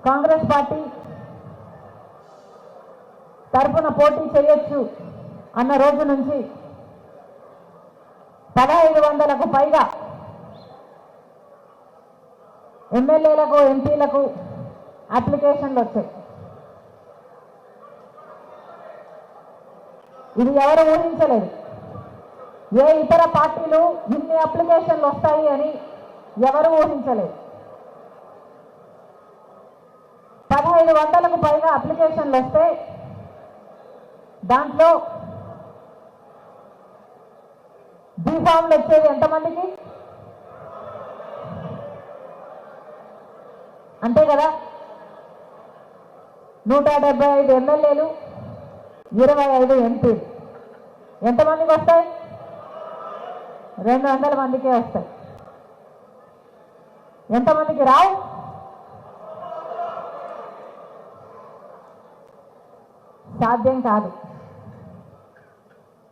Congress party తరపున పోటీ చేయొచ్చు అన్న రోజు నుంచి 1500కు పైగా ఎమ్మెల్యేలకు ఎంపీలకు అప్లికేషన్లు వచ్చాయి. ఇది ఎవరు ఊహించలేదు. ఏ ఇతర పార్టీలు ఇన్ని అప్లికేషన్లు వస్తాయి అని ఎవరు ఊహించలేదు. 1500కు పైగా అప్లికేషన్లు వస్తే దాంట్లో బీఫామ్లు వచ్చేది ఎంతమందికి? అంతే కదా, 175 ఎమ్మెల్యేలు, 25 ఎంపీలు. ఎంతమందికి వస్తాయి? 200 మందికే వస్తాయి. ఎంతమందికి రావు? సాధ్యం కాదు.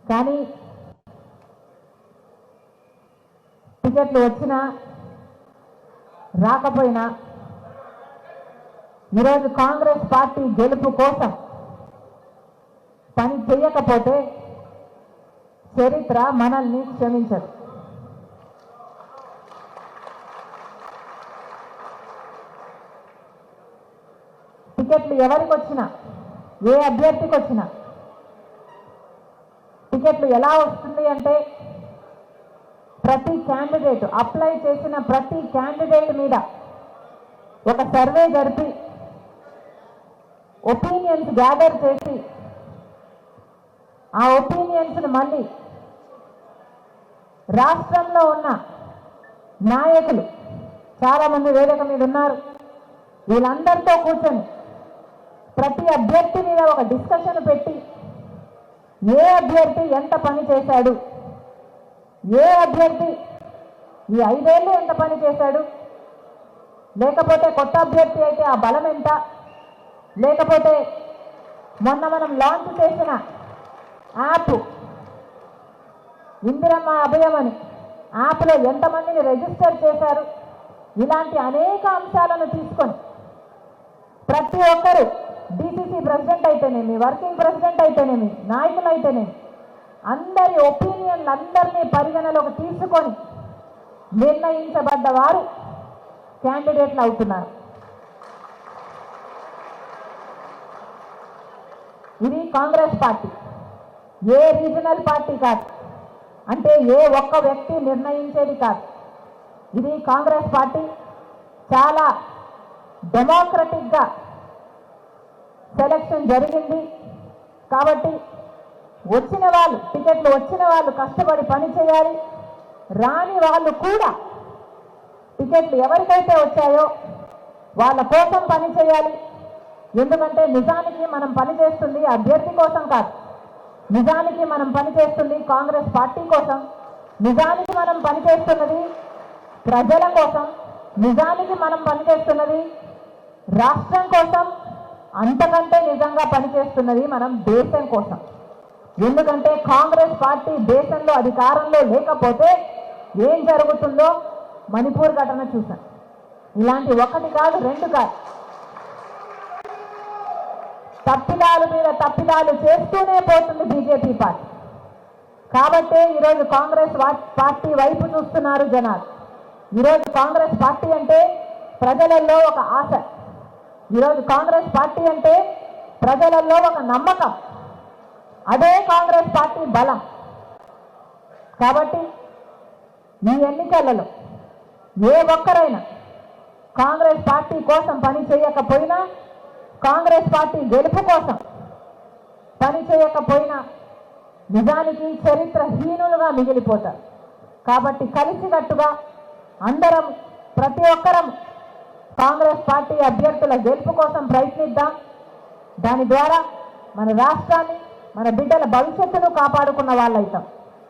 కానీ టికెట్లు వచ్చినా రాకపోయినా ఈరోజు కాంగ్రెస్ పార్టీ గెలుపు కోసం పని చేయకపోతే చరిత్ర మనల్ని క్షమించదు. టికెట్లు ఎవరికి వచ్చినా, ఏ అభ్యర్థికి వచ్చినా టికెట్లు ఎలా వస్తుంది అంటే ప్రతి క్యాండిడేట్ అప్లై చేసిన ప్రతి క్యాండిడేట్ మీద ఒక సర్వే జరిపి ఒపీనియన్స్ గ్యాదర్ చేసి ఆ ఒపీనియన్స్ను మళ్ళీ రాష్ట్రంలో ఉన్న నాయకులు చాలామంది వేదిక మీద ఉన్నారు, వీళ్ళందరితో కూర్చొని ప్రతి అభ్యర్థి మీద ఒక డిస్కషన్ పెట్టి ఏ అభ్యర్థి ఎంత పని చేశాడు, ఏ అభ్యర్థి ఈ 5 ఏళ్ళు ఎంత పని చేశాడు, లేకపోతే కొత్త అభ్యర్థి అయితే ఆ బలం ఎంత, లేకపోతే మొన్న మనం లాంచ్ చేసిన యాప్ ఇందిరమ్మ అభయం అని యాప్లో ఎంతమందిని రిజిస్టర్ చేశారు, ఇలాంటి అనేక అంశాలను తీసుకొని ప్రతి ఒక్కరు డిసిసి ప్రెసిడెంట్ అయితేనేమి, వర్కింగ్ ప్రెసిడెంట్ అయితేనేమి, నాయకులు అయితేనేమి అందరి ఒపీనియన్లు అందరినీ పరిగణలోకి తీసుకొని నిర్ణయించబడ్డ వారు క్యాండిడేట్లు అవుతున్నారు. ఇది కాంగ్రెస్ పార్టీ, ఏ రీజనల్ పార్టీ కాదు, అంటే ఏ ఒక్క వ్యక్తి నిర్ణయించేది కాదు. ఇది కాంగ్రెస్ పార్టీ చాలా డెమోక్రటిక్గా సెలక్షన్ జరిగింది. కాబట్టి వచ్చిన వాళ్ళు, టికెట్లు వచ్చిన వాళ్ళు కష్టపడి పని చేయాలి, రాని వాళ్ళు కూడా టికెట్లు ఎవరికైతే వచ్చాయో వాళ్ళ కోసం పని చేయాలి. ఎందుకంటే నిజానికి మనం పనిచేస్తుంది అభ్యర్థి కోసం కాదు, నిజానికి మనం పనిచేస్తుంది కాంగ్రెస్ పార్టీ కోసం, నిజానికి మనం పనిచేస్తున్నది ప్రజల కోసం, నిజానికి మనం పనిచేస్తున్నది రాష్ట్రం కోసం, అంతకంటే నిజంగా పనిచేస్తున్నది మనం దేశం కోసం. ఎందుకంటే కాంగ్రెస్ పార్టీ దేశంలో అధికారంలో లేకపోతే ఏం జరుగుతుందో మణిపూర్ ఘటన చూసాం. ఇలాంటి 1 కాదు 2 కాదు, తప్పిదాలు మీద తప్పిదాలు చేస్తూనే పోతుంది బీజేపీ పార్టీ. కాబట్టే ఈరోజు కాంగ్రెస్ పార్టీ వైపు చూస్తున్నారు జనాలు. ఈరోజు కాంగ్రెస్ పార్టీ అంటే ప్రజలలో ఒక ఆశ, ఈరోజు కాంగ్రెస్ పార్టీ అంటే ప్రజలలో ఒక నమ్మకం, అదే కాంగ్రెస్ పార్టీ బలం. కాబట్టి ఈ ఎన్నికలలో ఏ ఒక్కరైనా కాంగ్రెస్ పార్టీ కోసం పని చేయకపోయినా, కాంగ్రెస్ పార్టీ గెలుపు కోసం పని చేయకపోయినా నిజానికి చరిత్రహీనులుగా మిగిలిపోతారు. కాబట్టి కలిసికట్టుగా అందరం, ప్రతి ఒక్కరం కాంగ్రెస్ పార్టీ అభ్యర్థుల గెలుపు కోసం ప్రయత్నిద్దాం. దాని ద్వారా మన రాష్ట్రాన్ని, మన బిడ్డల భవిష్యత్తును కాపాడుకున్న వాళ్ళైతాం.